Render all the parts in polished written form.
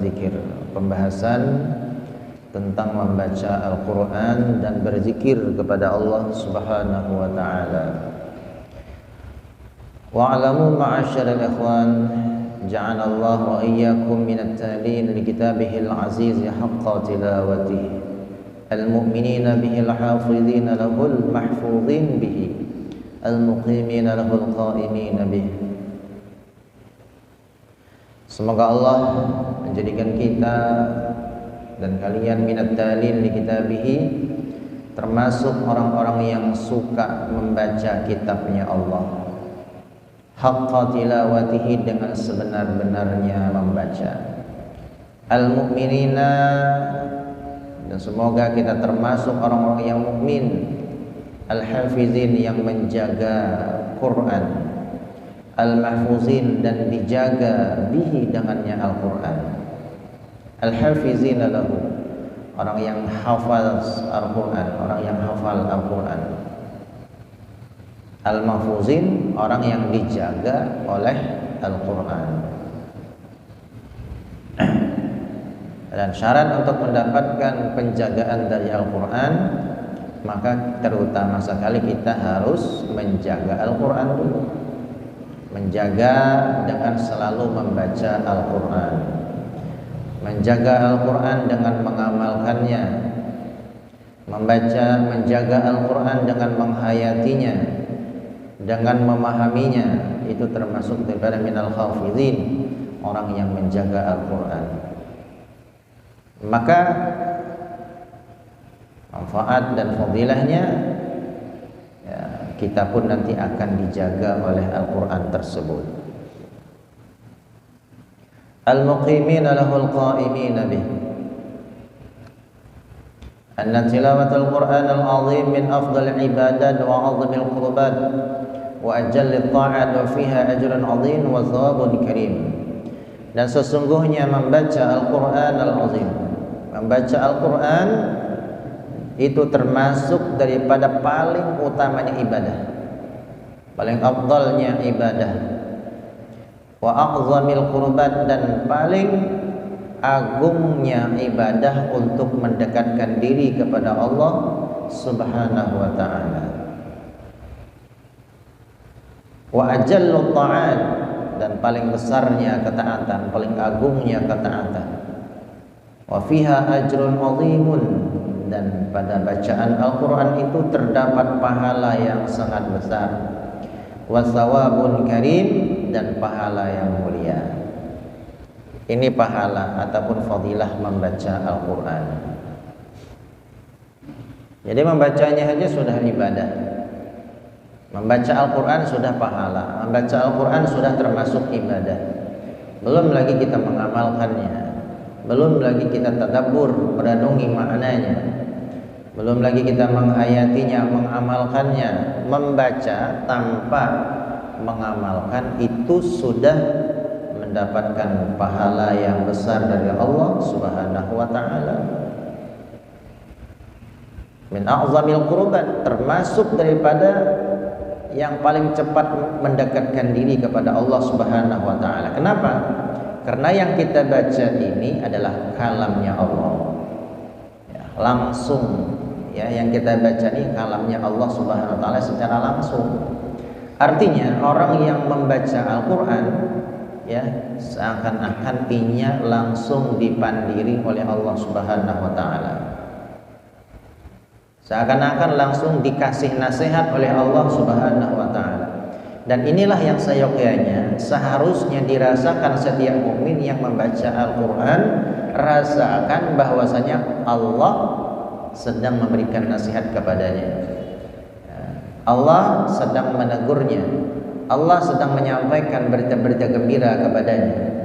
berzikir. Pembahasan tentang membaca Al-Quran dan berzikir kepada Allah Subhanahu wa ta'ala. Wa'alamu ma'asyaril ikhwan, ja'alallahu wa iyyakum minat talin li kitabihil aziz haqqa tilawatih, al-mu'minina bihil hafidhina lahul mahfudhin bihi, al-muqimina lahul qa'imina bihi. Semoga Allah menjadikan kita dan kalian minat dalil li kitabihi, termasuk orang-orang yang suka membaca kitabnya Allah, haqqa tilawatihi, dengan sebenar-benarnya membaca, al-mu'minina, dan semoga kita termasuk orang-orang yang mukmin, al-hafizin, yang menjaga Quran, al-mahfuzin, dan dijaga bihi, dengannya Al-Quran. Al-hafizina lahu, orang yang hafal Al-Quran, orang yang hafal Al-Quran. Al-mahfuzin, orang yang dijaga oleh Al-Quran. Dan syarat untuk mendapatkan penjagaan dari Al-Quran, maka terutama sekali kita harus menjaga Al-Quran dulu. Menjaga dengan selalu membaca Al-Quran, menjaga Al-Quran dengan mengamalkannya, menjaga Al-Quran dengan menghayatinya, dengan memahaminya. Itu termasuk daripada minal hafizin, orang yang menjaga Al-Quran. Maka manfaat dan fadilahnya, ya, kita pun nanti akan dijaga oleh Al-Quran tersebut. Al-muqimina lahul qa'imina bih, anna tilawatul Qur'an al-azim min afdal ibadat wa azamil qurbat wa ajallit ta'at wa fiha ajrun azim wa thawabun karim. Dan sesungguhnya membaca Al-Quran al-azim, membaca Al-Quran itu termasuk daripada paling utamanya ibadah, paling afdalnya ibadah, wa a'zamil qurbat, dan paling agungnya ibadah untuk mendekatkan diri kepada Allah Subhanahu wa ta'ala, wa ajallu ta'at, dan paling besarnya ketaatan, paling agungnya ketaatan, wa fiha ajrun azimun, dan pada bacaan Al-Quran itu terdapat pahala yang sangat besar, wa thawabun karim, dan pahala yang mulia. Ini pahala ataupun fadilah membaca Al-Quran. Jadi membacanya saja sudah ibadah, membaca Al-Quran sudah pahala, membaca Al-Quran sudah termasuk ibadah. Belum lagi kita mengamalkannya, belum lagi kita tadabbur, merenungi maknanya, belum lagi kita menghayatinya, mengamalkannya. Membaca tanpa mengamalkan itu sudah mendapatkan pahala yang besar dari Allah Subhanahu wa ta'ala. Min a'zamil qurbat, termasuk daripada yang paling cepat mendekatkan diri kepada Allah Subhanahu wa ta'ala. Kenapa? Karena yang kita baca ini adalah kalamnya Allah, ya, langsung, ya, yang kita baca ini kalamnya Allah Subhanahu wa ta'ala secara langsung. Artinya orang yang membaca Al-Quran, ya, seakan-akan inya langsung dipandiri oleh Allah Subhanahu wa ta'ala, seakan-akan langsung dikasih nasihat oleh Allah Subhanahu wa ta'ala. Dan inilah yang seyogyanya seharusnya dirasakan setiap mukmin yang membaca Al-Quran. Rasakan bahwasanya Allah sedang memberikan nasihat kepadanya, Allah sedang menegurnya, Allah sedang menyampaikan berita-berita gembira kepadanya.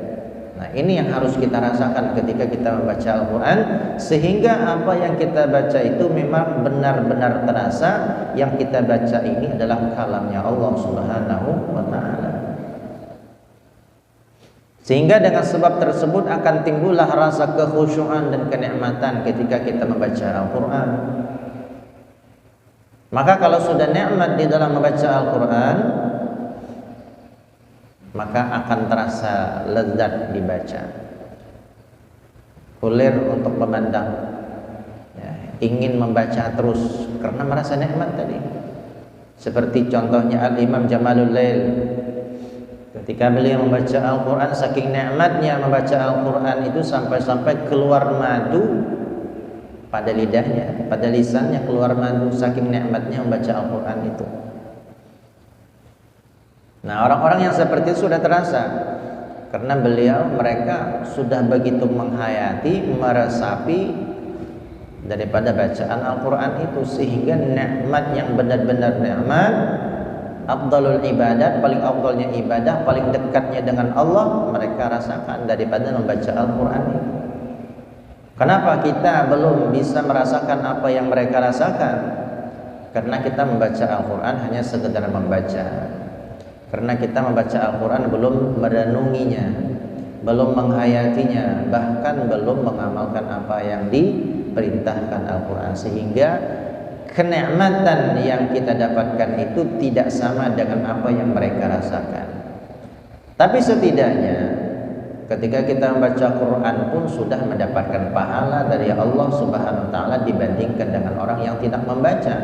Nah, ini yang harus kita rasakan ketika kita membaca Al-Quran, sehingga apa yang kita baca itu memang benar-benar terasa yang kita baca ini adalah kalamnya Allah Subhanahu wa ta'ala. Sehingga dengan sebab tersebut akan timbullah rasa kekhusyuan dan kenikmatan ketika kita membaca Al-Quran. Maka kalau sudah nikmat di dalam membaca Al-Quran, maka akan terasa lezat dibaca. ulir untuk memandang, ya, ingin membaca terus karena merasa nikmat tadi. Seperti contohnya Al-Imam Jamalul Lail, ketika beliau membaca Al-Quran, saking nikmatnya membaca Al-Quran itu sampai-sampai keluar madu pada lidahnya, pada lisannya keluar madu, saking nikmatnya membaca Al-Quran itu. Nah, orang-orang yang seperti itu sudah terasa, karena mereka sudah begitu menghayati, meresapi daripada bacaan Al-Quran itu, sehingga nikmat yang benar-benar nikmat, afdalul ibadat, paling afdalnya ibadah, paling dekatnya dengan Allah mereka rasakan daripada membaca Al-Quran itu. Kenapa kita belum bisa merasakan apa yang mereka rasakan? Karena kita membaca Al-Quran hanya sekedar membaca. Karena kita membaca Al-Quran belum merenunginya, belum menghayatinya, bahkan belum mengamalkan apa yang diperintahkan Al-Quran, sehingga kenikmatan yang kita dapatkan itu tidak sama dengan apa yang mereka rasakan. Tapi setidaknya ketika kita membaca Quran pun sudah mendapatkan pahala dari Allah Subhanahu wa taala dibandingkan dengan orang yang tidak membaca.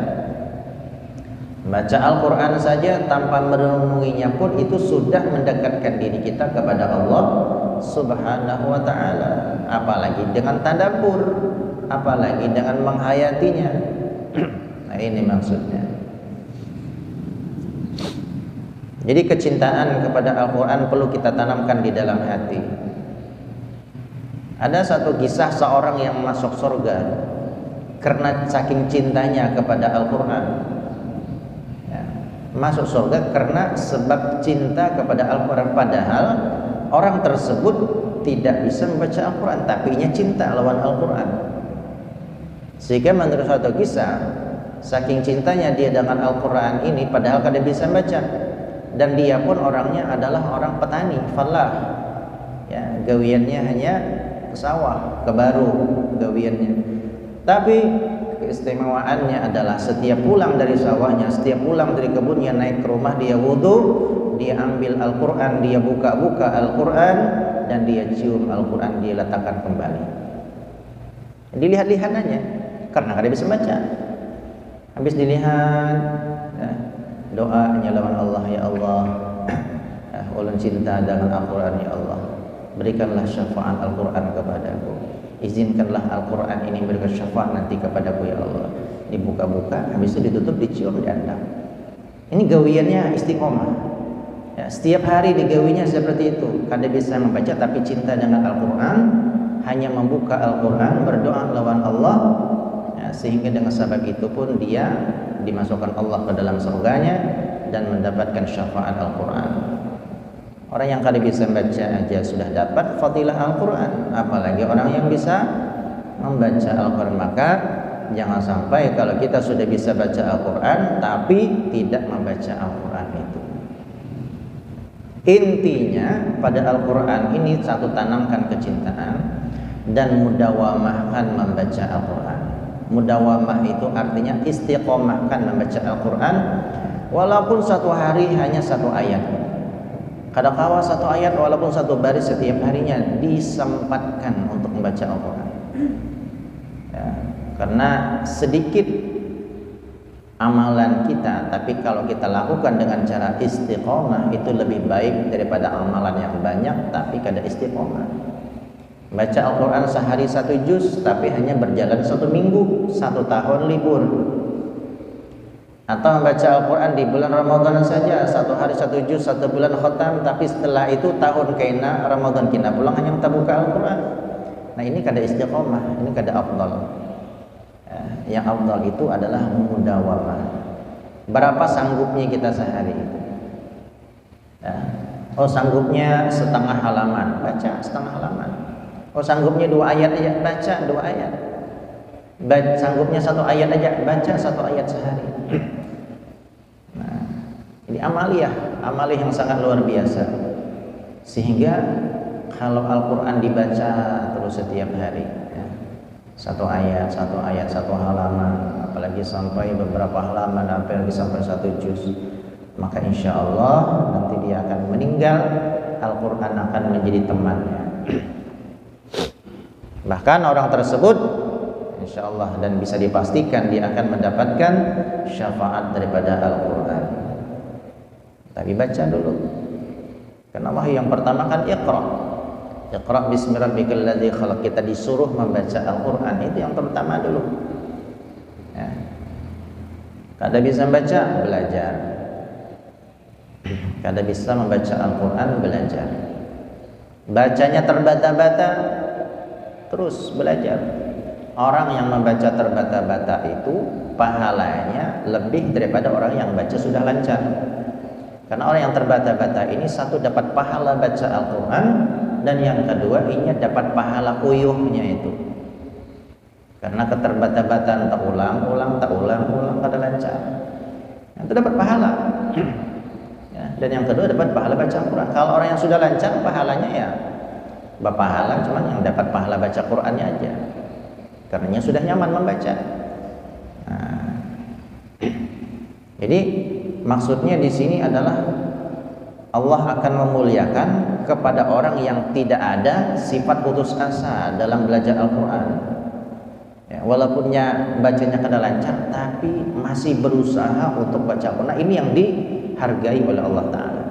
Baca Al-Quran saja tanpa merenunginya pun itu sudah mendekatkan diri kita kepada Allah Subhanahu wa ta'ala. Apalagi dengan tadabbur, apalagi dengan menghayatinya. Nah, ini maksudnya. Jadi kecintaan kepada Al-Quran perlu kita tanamkan di dalam hati. Ada satu kisah seorang yang masuk surga karena saking cintanya kepada Al-Quran. Masuk surga karena sebab cinta kepada Al-Quran, padahal orang tersebut tidak bisa membaca Al-Quran, tapi ia cinta lawan Al-Quran. Sehingga menurut satu kisah, saking cintanya dia dengan Al-Quran ini, padahal kada bisa baca, dan dia pun orangnya adalah orang petani, falah, ya, gawiannya hanya ke sawah, ke baru gawiannya. Tapi keistimewaannya adalah setiap pulang dari sawahnya, setiap pulang dari kebunnya, naik ke rumah dia wudu, dia ambil Al-Quran, dia buka-buka Al-Quran, dan dia cium Al-Quran, dia letakkan kembali. Dilihat-lihat aja, karena kada bisa baca. Habis dilihat, ya, doanya lawan Allah, ya Allah, ya, ulun cinta dengan Al-Quran, ya Allah, berikanlah syafaat Al-Quran kepadaku. Izinkanlah Al-Quran ini berikan syafaat nanti kepadaku, ya Allah. Dibuka-buka, habis itu ditutup, dicium, diandang. Ini gawiannya istiqomah, ya, setiap hari digawinya seperti itu. Kada bisa membaca tapi cinta dengan Al-Quran, hanya membuka Al-Quran, berdoa lawan Allah, ya, sehingga dengan sebab itu pun dia dimasukkan Allah ke dalam surganya dan mendapatkan syafaat Al-Quran. Orang yang kada bisa membaca aja sudah dapat fadilah Al-Quran, apalagi orang yang bisa membaca Al-Quran. Maka jangan sampai kalau kita sudah bisa baca Al-Quran tapi tidak membaca Al-Quran itu. Intinya pada Al-Quran ini satu, tanamkan kecintaan dan mudawamahkan membaca Al-Quran. Mudawamah itu artinya istiqomahkan membaca Al-Quran, walaupun satu hari hanya satu ayat. Kadang-kala satu ayat walaupun satu baris setiap harinya disempatkan untuk membaca Al-Quran, ya, karena sedikit amalan kita, tapi kalau kita lakukan dengan cara istiqomah itu lebih baik daripada amalan yang banyak tapi kada istiqomah. Baca Al-Quran sehari satu juz tapi hanya berjalan satu minggu, satu tahun libur. Atau membaca Al-Quran di bulan Ramadan saja, satu hari satu juz, satu bulan khatam, tapi setelah itu tahun kena Ramadan kena pulang hanya kita buka Al-Quran. Nah, ini kada istiqomah, ini kada afdal. Yang afdal itu adalah mudawamah. Berapa sanggupnya kita sehari itu? Ya. Oh, sanggupnya setengah halaman, baca setengah halaman. Oh, sanggupnya 2 ayat aja, baca 2 ayat. Sanggupnya 1 ayat aja, baca 1 ayat sehari. Nah, ini amaliyah yang sangat luar biasa. Sehingga kalau Al-Quran dibaca terus setiap hari, ya, 1 ayat, 1 halaman, apalagi sampai beberapa halaman, apalagi sampai 1 juz, maka insya Allah nanti dia akan meninggal, Al-Quran akan menjadi temannya. Bahkan orang tersebut insya Allah dan bisa dipastikan dia akan mendapatkan syafaat daripada Al-Quran. Tapi baca dulu, karena wahyu yang pertama kan Iqra. Iqra bismi rabbikal ladzi khalaq. Kita disuruh membaca Al-Quran, itu yang pertama dulu ya. Kada bisa baca, belajar. Kada bisa membaca Al-Quran, belajar. Bacanya terbata-bata, terus belajar. Orang yang membaca terbata-bata itu pahalanya lebih daripada orang yang baca sudah lancar. Karena orang yang terbata-bata ini satu dapat pahala baca Al-Quran, dan yang kedua ini dapat pahala uyuhnya itu. Karena keterbata-bataan tak ulang kada lancar, itu dapat pahala ya. Dan yang kedua dapat pahala baca Al-Quran. Kalau orang yang sudah lancar pahalanya ya berpahala, cuman yang dapat pahala baca Qurannya aja, karenanya sudah nyaman membaca. Nah, jadi maksudnya di sini adalah Allah akan memuliakan kepada orang yang tidak ada sifat putus asa dalam belajar Al-Quran ya, walaupunnya bacanya kada lancar tapi masih berusaha untuk baca Al-Quran. Ini yang dihargai oleh Allah Ta'ala.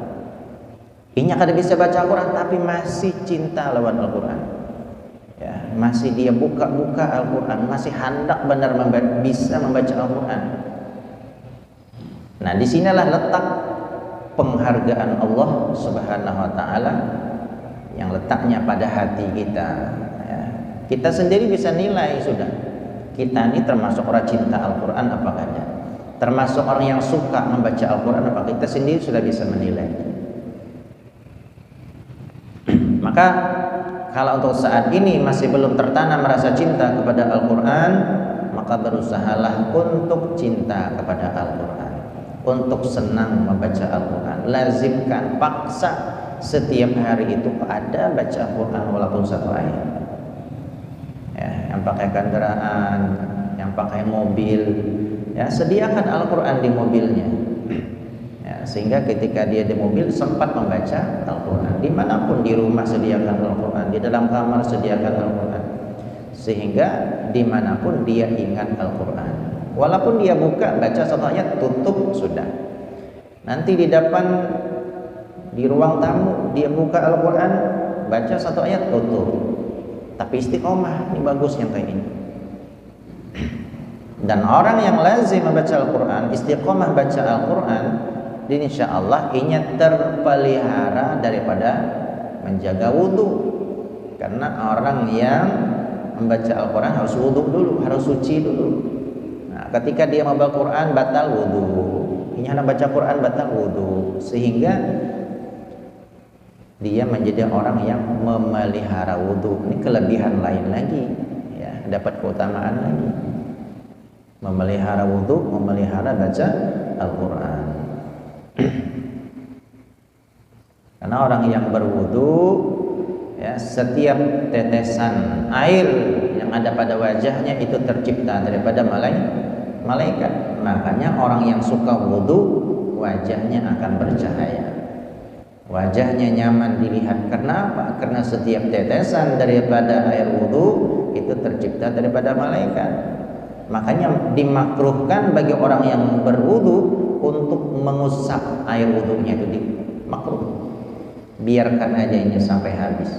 Ini kada bisa baca Al-Quran tapi masih cinta lawan Al-Quran ya, masih dia buka-buka Al-Quran, masih hendak benar bisa membaca Al-Quran. Nah, disinilah letak penghargaan Allah Subhanahu wa Ta'ala yang letaknya pada hati kita ya. Kita sendiri bisa nilai sudah, kita ini termasuk orang cinta Al-Quran apa kada, termasuk orang yang suka membaca Al-Quran apa, kita sendiri sudah bisa menilai. Maka kalau untuk saat ini masih belum tertanam rasa cinta kepada Al-Quran, maka berusahalah untuk cinta kepada Al-Quran, untuk senang membaca Al-Quran. Lazimkan, paksa setiap hari itu ada baca Al-Quran walaupun satu ayat ya. Yang pakai kendaraan, yang pakai mobil ya, sediakan Al-Quran di mobilnya ya, sehingga ketika dia di mobil sempat membaca Al-Quran. Dimanapun, di rumah sediakan Al-Quran, di dalam kamar sediakan Al-Quran, sehingga dimanapun dia ingat Al-Quran. Walaupun dia buka baca satu ayat, tutup sudah. Nanti di depan, di ruang tamu dia buka Al-Quran, baca satu ayat, tutup. Tapi istiqomah, ini bagus yang kayak ini. Dan orang yang lazim membaca Al-Quran, istiqomah baca Al-Quran, dan insya Allah ini terpelihara daripada menjaga wudhu. Karena orang yang membaca Al-Quran harus wudhu dulu, harus suci dulu. Nah, ketika dia membaca Quran batal wudhu, ini hanya baca Quran batal wudhu, sehingga dia menjadi orang yang memelihara wudhu. Ini kelebihan lain lagi ya, dapat keutamaan lagi, memelihara wudhu, memelihara baca Al-Quran. Karena orang yang berwudhu ya, setiap tetesan air yang ada pada wajahnya itu tercipta daripada malaikat. Makanya orang yang suka wudhu, wajahnya akan bercahaya, wajahnya nyaman dilihat. Kenapa? Karena setiap tetesan daripada air wudhu itu tercipta daripada malaikat. Makanya dimakruhkan bagi orang yang berwudhu untuk mengusap air wudhunya, itu makruh. Biarkan aja ini sampai habis,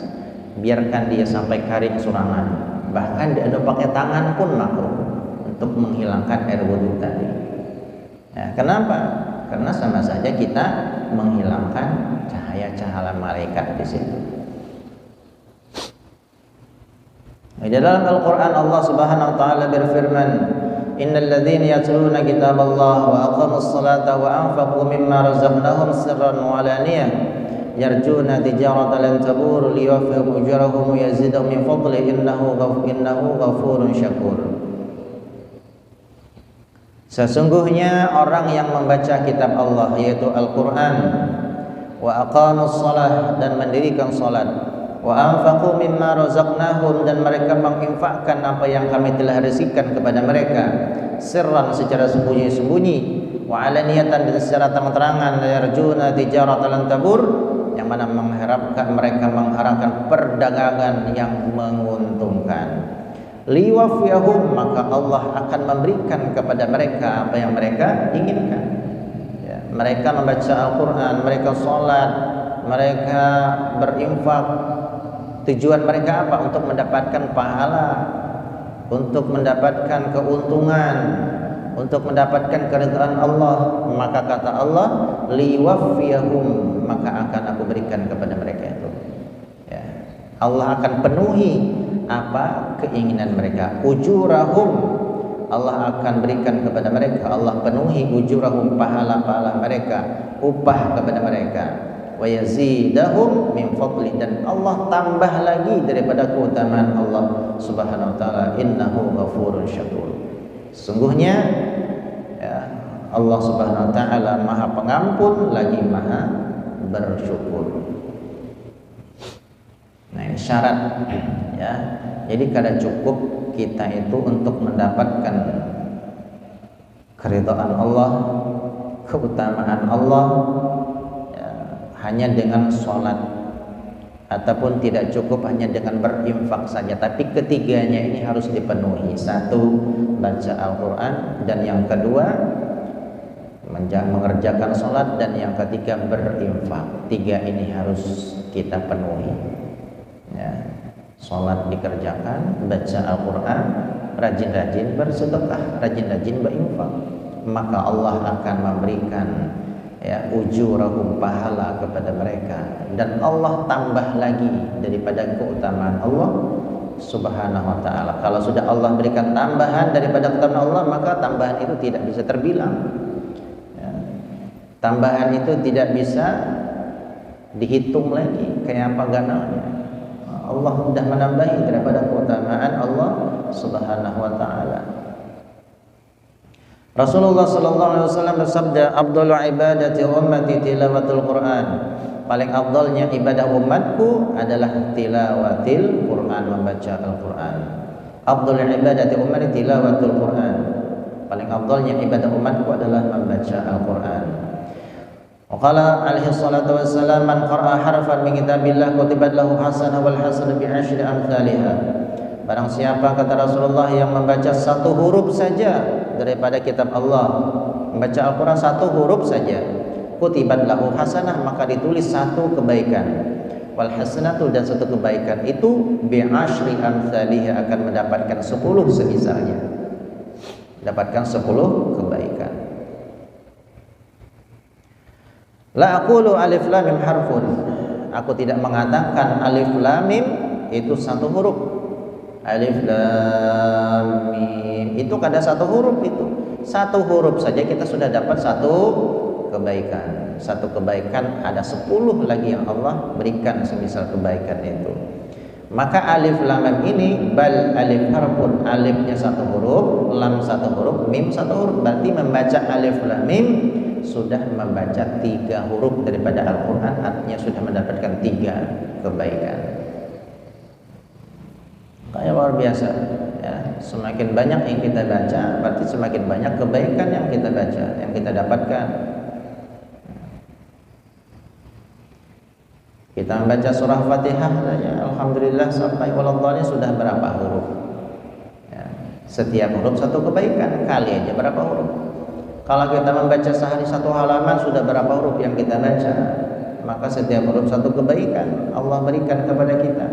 biarkan dia sampai kering surangan, bahkan dia ada pakai tangan pun makruh untuk menghilangkan air wudhu tadi ya. Kenapa? Karena sama saja kita menghilangkan cahaya-cahaya malaikat di situ. Di dalam Al-Quran Allah Subhanahu wa Ta'ala berfirman, Innal ladzina yatluna kitaballah wa aqamus salata wa anfaqu mimma razaqnahum sirran wa alaniyah yarjuna tijaratan lan tabur liyuwaffihim ujurahum wa yazidahum min fadlihi innahu ghafurun syakur. Sesungguhnya orang yang membaca kitab Allah yaitu Al-Quran, wa aqamus salah, dan mendirikan salat, wa anfaqu mimma razaqnahum, dan mereka menginfakkan apa yang kami telah rezekikan kepada mereka, sirran, secara sembunyi-sembunyi, wa alaniyatan, dan secara terang-terangan, yarjuna tijaratan lan tabur, yang mana mereka mengharapkan perdagangan yang menguntungkan. Liwafiyahum, maka Allah akan memberikan kepada mereka apa yang mereka inginkan. Ya, mereka membaca Al-Quran, mereka sholat, mereka berinfak. Tujuan mereka apa? Untuk mendapatkan pahala, untuk mendapatkan keuntungan, untuk mendapatkan keridhaan Allah. Maka kata Allah, liwafiyahum, maka akan aku berikan kepada mereka itu. Ya. Allah akan penuhi apa keinginan mereka. Ujurahum, Allah akan berikan kepada mereka. Allah penuhi ujurahum, pahala-pahala mereka, upah kepada mereka. Wa yazidahum min fadli, dan Allah tambah lagi daripada keutamaan Allah Subhanahu wa taala. Innahu ghafurun syakur. Sungguhnya ya, Allah Subhanahu wa taala Maha Pengampun lagi Maha bersyukur. Nah, ini syarat ya. Jadi kada cukup kita itu untuk mendapatkan keridhaan Allah, keutamaan Allah ya, hanya dengan sholat, ataupun tidak cukup hanya dengan berinfak saja, tapi ketiganya ini harus dipenuhi. Satu, baca Al-Quran, dan yang kedua mengerjakan sholat, dan yang ketiga berinfak. Tiga ini harus kita penuhi ya. Sholat dikerjakan, baca Al-Quran, rajin-rajin bersedekah, rajin-rajin berinfak, maka Allah akan memberikan ya ujurahum, pahala kepada mereka, dan Allah tambah lagi daripada keutamaan Allah Subhanahu wa taala. Kalau sudah Allah berikan tambahan daripada keutamaan Allah, maka tambahan itu tidak bisa terbilang ya. Tambahan itu tidak bisa dihitung lagi kayak apa ganalnya. Allah sudah menambahi daripada keutamaan Allah Subhanahu wa taala. Rasulullah sallallahu alaihi wasallam bersabda, "Afdhalu ibadati ummati tilawatul Quran." Paling afdalnya ibadah umatku adalah tilawatil Quran, membaca Al-Quran. Afdhalul ibadati ummati tilawatul Quran. Paling afdalnya ibadah umatku adalah membaca Al-Quran. Waqala alaihi salatu wassalam, "Man qara'a harfan min kitabillah kutibat lahu hasanah wal hasanah bi asyri amsalihha." Barang siapa, kata Rasulullah, yang membaca satu huruf saja daripada kitab Allah, membaca Al-Quran satu huruf saja, kutibat lahu hasanah, maka ditulis satu kebaikan, wal hasanatu, dan satu kebaikan itu bi asyri amsalihha, akan mendapatkan 10 semisalnya, dapatkan 10 kebaikan. La aqulu alif lam mim harfun, aku tidak mengatakan alif lam mim itu satu huruf. Alif lam mim itu kada satu huruf, itu satu huruf saja kita sudah dapat satu kebaikan. Satu kebaikan ada 10 lagi yang Allah berikan semisal kebaikan itu. Maka alif lam mim ini bal alif harfun, alifnya satu huruf, lam satu huruf, mim satu huruf. Berarti membaca alif lam mim sudah membaca 3 huruf daripada Al-Quran, artinya sudah mendapatkan 3 kebaikan. Kayak luar biasa ya. Semakin banyak yang kita baca, berarti semakin banyak kebaikan yang kita baca, yang kita dapatkan. Kita membaca surah Fatihah saja, alhamdulillah, sampai waladhdallin sudah berapa huruf ya. Setiap huruf satu kebaikan, kali aja berapa huruf. Kalau kita membaca sehari satu halaman, sudah berapa huruf yang kita baca, maka setiap huruf satu kebaikan Allah berikan kepada kita.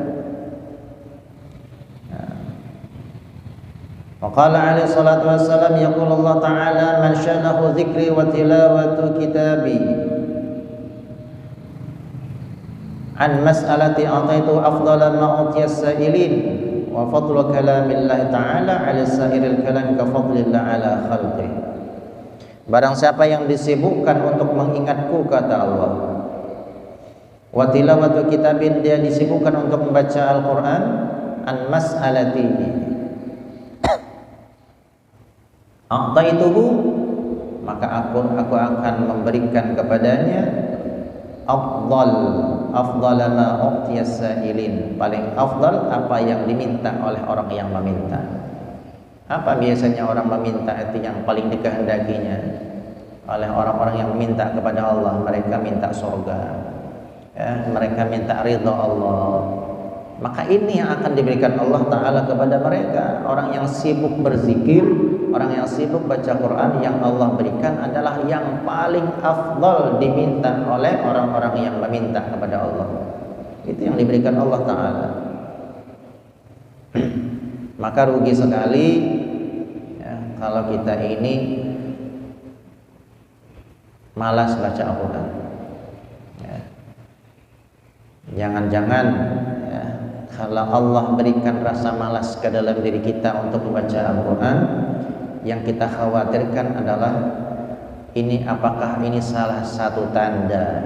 Waqala alaihi salatu wassalam, yaqul Allah ta'ala, man syanahu dzikri wa tilawatu kitabi an mas'alati ataitu afdala ma utiya as-sa'ilin wa fadlu kalamillah ta'ala 'ala sa'iril kalam ka fadlillah 'ala khalqihi. Barang siapa yang disibukkan untuk mengingatku, kata Allah, wa tilawatu kitabin, dia disibukkan untuk membaca Al-Quran, an mas'alatihi a'taituhu, maka aku akan memberikan kepadanya afdal ma u'tiyas sa'ilin, paling afdal apa yang diminta oleh orang yang meminta. Apa biasanya orang meminta itu yang paling dikehendakinya oleh orang-orang yang meminta kepada Allah? Mereka minta surga, ya, mereka minta ridha Allah, maka ini yang akan diberikan Allah Ta'ala kepada mereka. Orang yang sibuk berzikir, orang yang sibuk baca Quran, yang Allah berikan adalah yang paling afdal diminta oleh orang-orang yang meminta kepada Allah. Itu yang diberikan Allah Ta'ala. Maka rugi sekali ya, kalau kita ini malas baca Al-Quran ya. Jangan-jangan ya, kalau Allah berikan rasa malas ke dalam diri kita untuk membaca Al-Quran, yang kita khawatirkan adalah apakah ini salah satu tanda,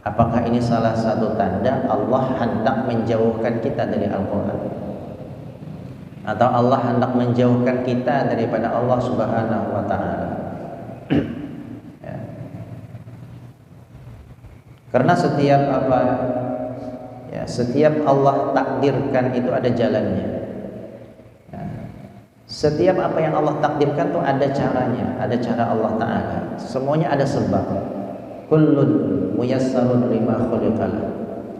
apakah ini salah satu tanda Allah hendak menjauhkan kita dari Al-Quran, atau Allah hendak menjauhkan kita daripada Allah Subhanahu wa Ta'ala. Ya. Karena setiap Allah takdirkan itu ada jalannya. Ya. Setiap apa yang Allah takdirkan itu ada caranya, ada cara Allah Ta'ala. Semuanya ada sebab. Kullun muyassarun lima khuliqalah.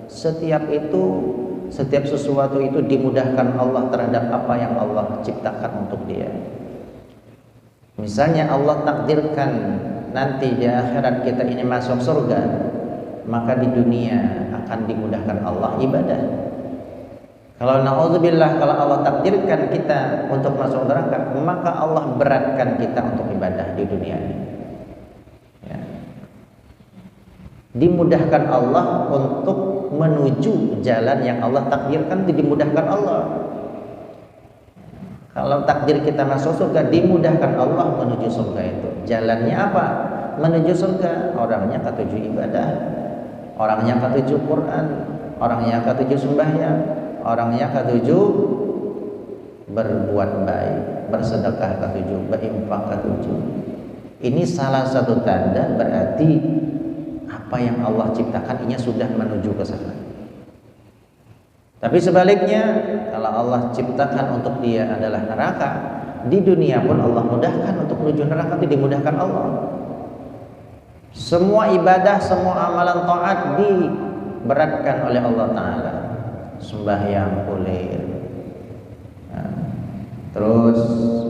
Setiap sesuatu itu dimudahkan Allah terhadap apa yang Allah ciptakan untuk dia. Misalnya Allah takdirkan nanti di akhirat kita ini masuk surga, maka di dunia akan dimudahkan Allah ibadah. Kalau na'udzubillah, kalau Allah takdirkan kita untuk masuk neraka, maka Allah beratkan kita untuk ibadah di dunia ini. Ya. Dimudahkan Allah untuk menuju jalan yang Allah takdirkan, dimudahkan Allah. Kalau takdir kita masuk surga, dimudahkan Allah menuju surga itu. Jalannya apa? Menuju surga. Orangnya ketujuh ibadah, orangnya ketujuh Quran, orangnya ketujuh sembahyang, orangnya ketujuh berbuat baik, bersedekah ketujuh, berinfak ketujuh. Ini salah satu tanda berarti apa yang Allah ciptakan ini sudah menuju ke sana. Tapi sebaliknya, kalau Allah ciptakan untuk dia adalah neraka, di dunia pun Allah mudahkan untuk menuju neraka, itu dimudahkan Allah. Semua ibadah, semua amalan taat diberatkan oleh Allah Ta'ala. Sembahyang kulir, terus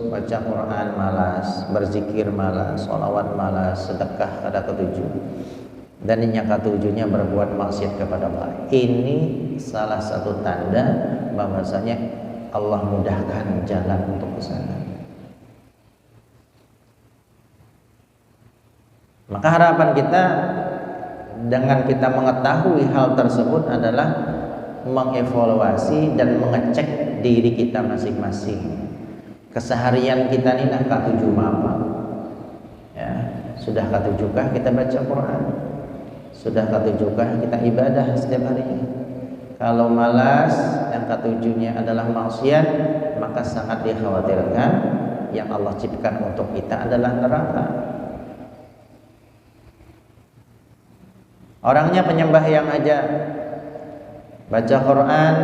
baca Quran malas, berzikir malas, sholawat malas, sedekah ada ketujuh, dan yang ketujuhnya berbuat maksiat kepada Allah. Ini salah satu tanda bahwasanya Allah mudahkan jalan untuk ke sana. Maka harapan kita dengan kita mengetahui hal tersebut adalah mengevaluasi dan mengecek diri kita masing-masing. Keseharian kita ini nak ketujuh apa? Ya, sudah ketujukah kita baca Quran? Sudah ketujuhkah kita ibadah setiap hari? Kalau malas, yang ketujuhnya adalah maksiat, maka sangat dikhawatirkan yang Allah ciptakan untuk kita adalah neraka. Orangnya penyembah yang aja, baca Quran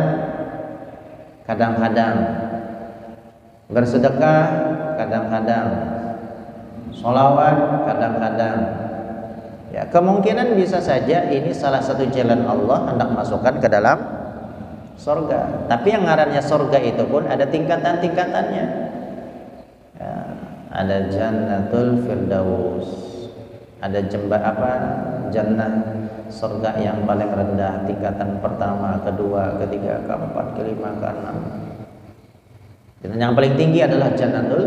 kadang-kadang, bersedekah kadang-kadang, sholawat kadang-kadang. Ya, kemungkinan bisa saja ini salah satu jalan Allah hendak masukkan ke dalam surga. Tapi yang ngarannya surga itu pun ada tingkatan-tingkatannya. Ya, ada Jannatul Firdaus, ada jannah surga yang paling rendah, tingkatan pertama, kedua, ketiga, keempat, kelima, keenam. Dan yang paling tinggi adalah Jannatul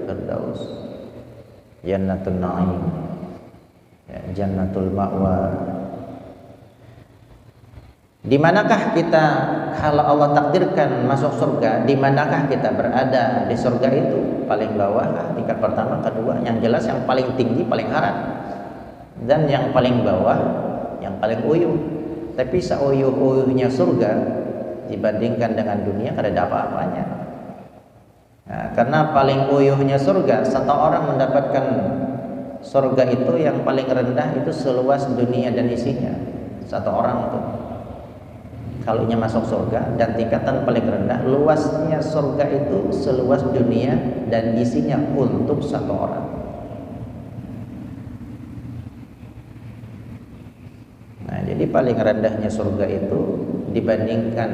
Firdaus, Jannatul Naim, ya, Jannatul Ma'wa. Di manakah kita kalau Allah takdirkan masuk surga? Di manakah kita berada di surga itu? Paling bawah, tingkat pertama, kedua, yang jelas yang paling tinggi, paling harap. Dan yang paling bawah, yang paling uyuh. Tapi seuyuh-uyuhnya surga dibandingkan dengan dunia kada ada apa-apanya. Nah, karena paling uyuhnya surga, satu orang mendapatkan surga itu yang paling rendah itu seluas dunia dan isinya. Satu orang itu kalau nya masuk surga, dan tingkatan paling rendah luasnya surga itu seluas dunia dan isinya untuk satu orang. Nah, jadi paling rendahnya surga itu dibandingkan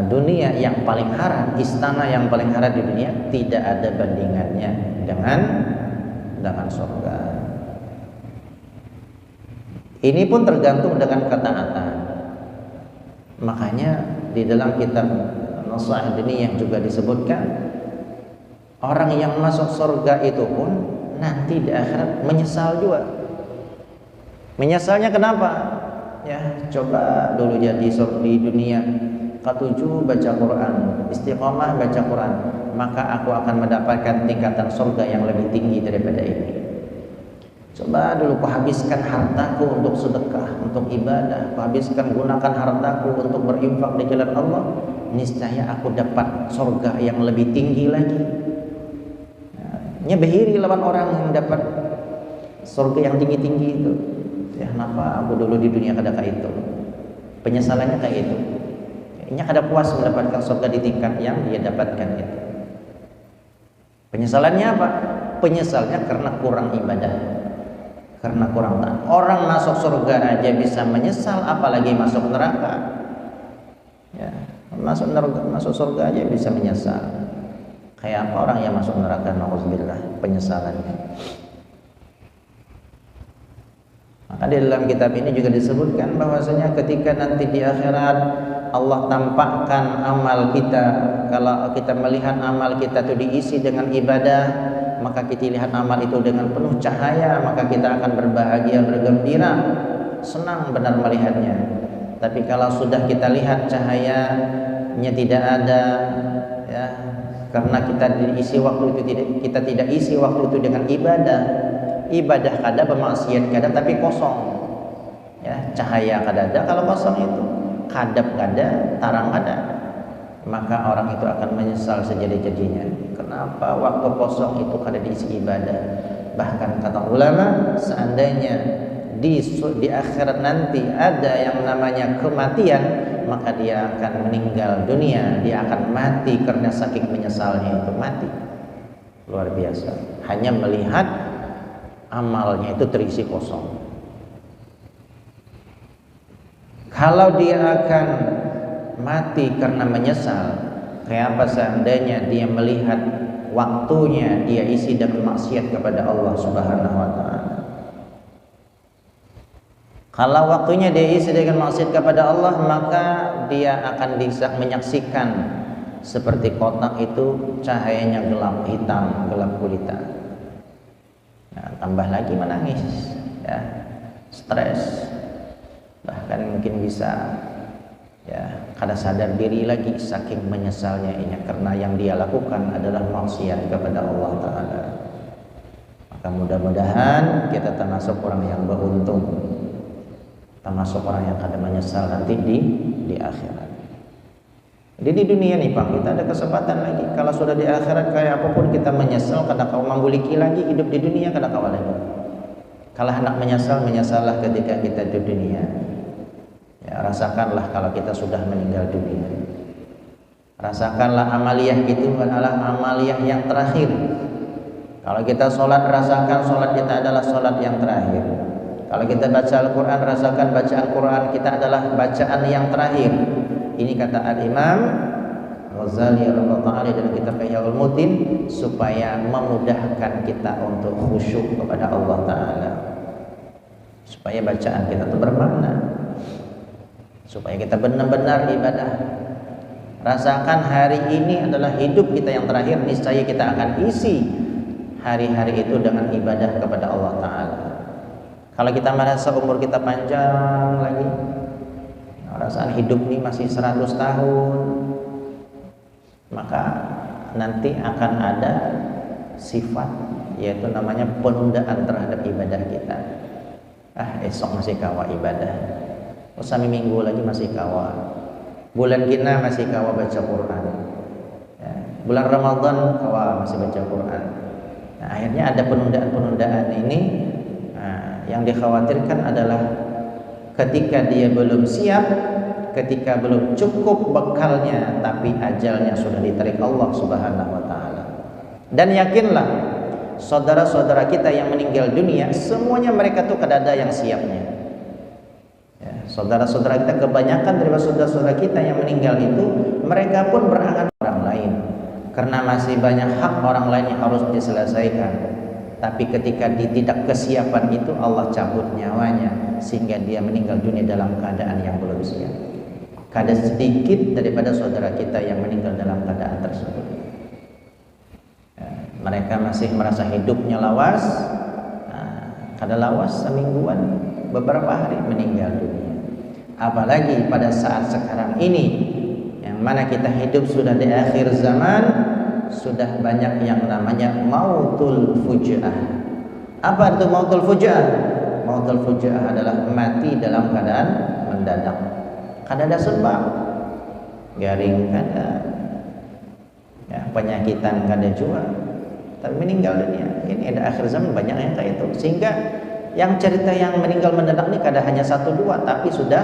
dunia yang paling haram, istana yang paling haram di dunia, tidak ada bandingannya dengan surga. Ini pun tergantung dengan ketaatan. Makanya di dalam kitab Nasaih Diniyah juga disebutkan orang yang masuk surga itu pun nanti di akhirat menyesal juga. Menyesalnya kenapa? Ya, coba dulu jadi di dunia ketujuh baca Quran, istiqomah baca Quran, maka aku akan mendapatkan tingkatan surga yang lebih tinggi daripada ini. Coba dulu kuhabiskan hartaku untuk sedekah, untuk ibadah, kuhabiskan gunakan hartaku untuk berinfak di jalan Allah, niscaya aku dapat surga yang lebih tinggi lagi. Nyebehiri lawan orang yang dapat surga yang tinggi-tinggi itu. Ya, kenapa aku dulu di dunia kada kayak itu? Penyesalannya kayak itu. Kayaknya kada puas mendapatkan surga di tingkat yang dia dapatkan itu. Penyesalannya apa? Penyesalnya karena kurang ibadah. Karena kurang taat. Orang masuk surga aja bisa menyesal, apalagi masuk neraka. Ya, masuk surga aja bisa menyesal. Kayak apa orang yang masuk neraka, nauzubillah, penyesalannya. Maka di dalam kitab ini juga disebutkan bahwasanya ketika nanti di akhirat Allah tampakkan amal kita, kalau kita melihat amal kita itu diisi dengan ibadah, maka kita lihat amal itu dengan penuh cahaya, maka kita akan berbahagia, bergembira, senang benar melihatnya. Tapi kalau sudah kita lihat cahayanya tidak ada, ya, karena kita diisi waktu itu kita tidak isi waktu itu dengan ibadah kada, bermaksiat kada, tapi kosong. Ya, cahaya kada ada kalau kosong itu, kadap kada, tarang kada, maka orang itu akan menyesal sejadi-jadinya. Kenapa waktu kosong itu kada diisi ibadah? Bahkan kata ulama, seandainya di akhirat nanti ada yang namanya kematian, maka dia akan meninggal dunia, dia akan mati karena saking menyesalnya itu mati. Luar biasa. Hanya melihat amalnya itu terisi kosong. Kalau dia akan mati karena menyesal, kayak apa seandainya dia melihat waktunya dia isi dengan maksiat kepada Allah Subhanahu wa taala. Kalau waktunya dia isi dengan maksiat kepada Allah, maka dia akan bisa menyaksikan seperti kotak itu cahayanya gelap hitam, gelap gulita. Nah, tambah lagi menangis, ya, stres, bahkan mungkin bisa, ya, kada sadar diri lagi saking menyesalnya ini, karena yang dia lakukan adalah maksiat kepada Allah Ta'ala. Maka mudah-mudahan kita termasuk orang yang beruntung, termasuk orang yang kada menyesal nanti di akhirat. Jadi di dunia nih Pak, kita ada kesempatan lagi. Kalau sudah di akhirat kayak apapun kita menyesal, kada kau membuliki lagi hidup di dunia, kada kau lagi. Kalau hendak menyesallah ketika kita di dunia. Ya, rasakanlah kalau kita sudah meninggal dunia. Rasakanlah amaliyah itu adalah amaliyah yang terakhir. Kalau kita sholat, rasakan sholat kita adalah sholat yang terakhir. Kalau kita baca Al-Quran, rasakan bacaan Quran kita adalah bacaan yang terakhir. Ini kata Al-Imam Ghazali rahimahullah dalam kitab Ihyaul Mutin, supaya memudahkan kita untuk khusyuk kepada Allah Ta'ala, supaya bacaan kita itu bermakna, supaya kita benar-benar ibadah. Rasakan hari ini adalah hidup kita yang terakhir, niscaya kita akan isi hari-hari itu dengan ibadah kepada Allah Ta'ala. Kalau kita merasa umur kita panjang lagi, perasaan hidup ini masih 100 tahun, maka nanti akan ada sifat, yaitu namanya penundaan terhadap ibadah kita. Esok masih kawa ibadah, sami minggu lagi masih kawa, bulan kina masih kawa baca Quran, ya, bulan Ramadan kawa masih baca Quran. Nah, akhirnya ada penundaan-penundaan ini. Yang dikhawatirkan adalah ketika dia belum siap, ketika belum cukup bekalnya, tapi ajalnya sudah ditarik Allah Subhanahu wa taala. Dan yakinlah, saudara-saudara kita yang meninggal dunia, semuanya mereka tuh kada ada yang siapnya. Ya, saudara-saudara kita, kebanyakan dari saudara-saudara kita yang meninggal itu mereka pun berangan orang lain karena masih banyak hak orang lain yang harus diselesaikan. Tapi ketika tidak kesiapan itu, Allah cabut nyawanya sehingga dia meninggal dunia dalam keadaan yang belum siap. Kada sedikit daripada saudara kita yang meninggal dalam keadaan tersebut. Mereka masih merasa hidupnya lawas, kada lawas semingguan, beberapa hari meninggal dunia. Apalagi pada saat sekarang ini, yang mana kita hidup sudah di akhir zaman, sudah banyak yang namanya mautul fujaah. Apa itu mautul fujaah? Mautul fujaah adalah mati dalam keadaan mendadak. Kada ada sebab, garing kada, ya, penyakitan kada jua, tapi meninggal dunia. Ini ada akhir zaman banyak yang kayak itu. Sehingga yang cerita yang meninggal mendadak ini kada hanya 1 2, tapi sudah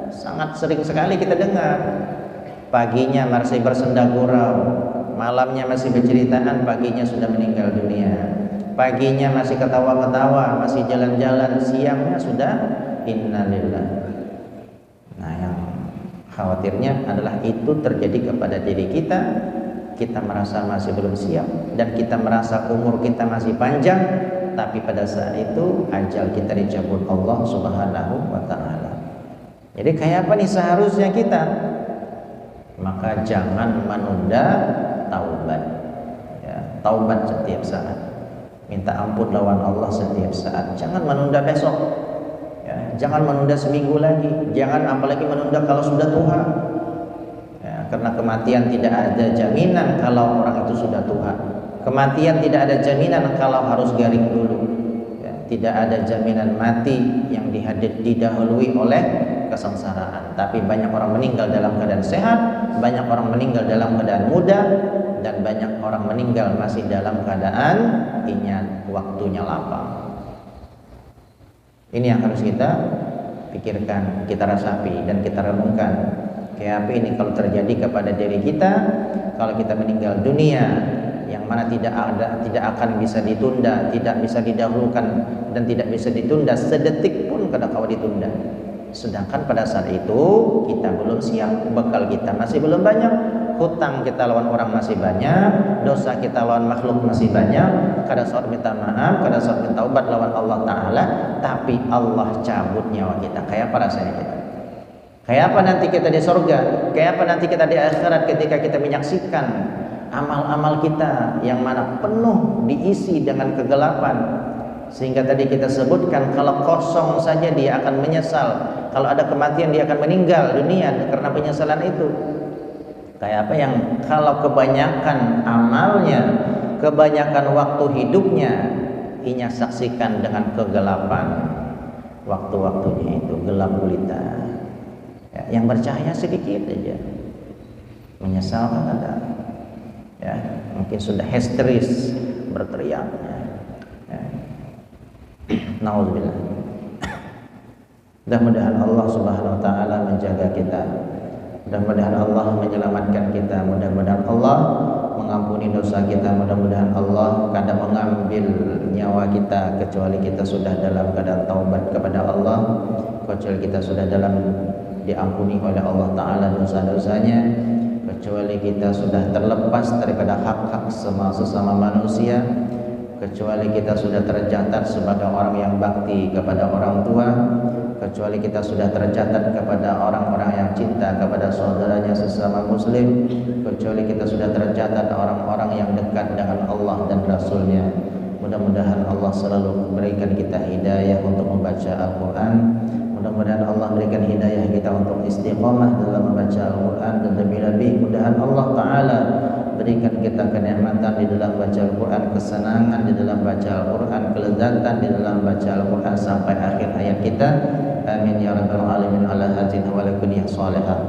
sangat sering sekali kita dengar. Paginya masih bersenda gurau, malamnya masih berceritaan, paginya sudah meninggal dunia. Paginya masih ketawa-ketawa, masih jalan-jalan, siangnya sudah innalillah. Nah, yang khawatirnya adalah itu terjadi kepada diri kita. Kita merasa masih belum siap dan kita merasa umur kita masih panjang, tapi pada saat itu ajal kita dicabut Allah Subhanahu wa taala. Jadi kayak apa nih seharusnya kita? Maka jangan menunda taubat. Ya, taubat setiap saat. Minta ampun lawan Allah setiap saat. Jangan menunda besok. Ya, jangan menunda seminggu lagi. Jangan apalagi menunda kalau sudah tua. Ya, karena kematian tidak ada jaminan kalau orang itu sudah tua. Kematian tidak ada jaminan kalau harus garing dulu. Ya, tidak ada jaminan mati yang didahului oleh kesengsaraan. Tapi banyak orang meninggal dalam keadaan sehat, banyak orang meninggal dalam keadaan muda, dan banyak orang meninggal masih dalam keadaan ingat waktunya lapang. Ini yang harus kita pikirkan, kita rasapi dan kita renungkan. Kayak apa ini kalau terjadi kepada diri kita, kalau kita meninggal dunia, yang mana tidak akan bisa ditunda, tidak bisa didahulukan dan tidak bisa ditunda sedetik pun kada kawa ditunda. Sedangkan pada saat itu kita belum siap, bekal kita masih belum banyak, hutang kita lawan orang masih banyak, dosa kita lawan makhluk masih banyak, kada saat minta maaf, kada saat minta taubat lawan Allah Ta'ala, tapi Allah cabut nyawa kita. Kayak apa rasanya kita? Kayak apa nanti kita di surga? Kayak apa nanti kita di akhirat ketika kita menyaksikan amal-amal kita yang mana penuh diisi dengan kegelapan? Sehingga tadi kita sebutkan kalau kosong saja dia akan menyesal, kalau ada kematian dia akan meninggal dunia karena penyesalan itu. Kayak apa yang kalau kebanyakan amalnya, kebanyakan waktu hidupnya ia saksikan dengan kegelapan, waktu-waktunya itu gelap gulita. Ya, yang bercahaya sedikit aja menyesal kan ada. Ya, mungkin sudah histeris berteriak. Ya. Nauzubillah. Mudah-mudahan Allah Subhanahu wa taala menjaga kita. Mudah-mudahan Allah menyelamatkan kita. Mudah-mudahan Allah mengampuni dosa kita. Mudah-mudahan Allah kada mengambil nyawa kita kecuali kita sudah dalam keadaan taubat kepada Allah, kecuali kita sudah dalam diampuni oleh Allah taala dosa-dosanya, kecuali kita sudah terlepas daripada hak-hak sesama manusia, kecuali kita sudah tercatat sebagai orang yang bakti kepada orang tua, kecuali kita sudah tercatat kepada orang-orang yang cinta kepada saudaranya sesama muslim, kecuali kita sudah tercatat orang-orang yang dekat dengan Allah dan Rasulnya. Mudah-mudahan Allah selalu memberikan kita hidayah untuk membaca Al-Quran. Mudah-mudahan Allah berikan hidayah kita untuk istiqamah dalam membaca Al-Quran, dan lebih-lebih mudahan Allah Ta'ala berikan kita kenikmatan di dalam baca Al-Quran, kesenangan di dalam baca Al-Quran, kelezatan di dalam baca Al-Quran sampai akhir hayat kita. Amin ya rabbal alamin ala hadzal wa ala kulli salihah.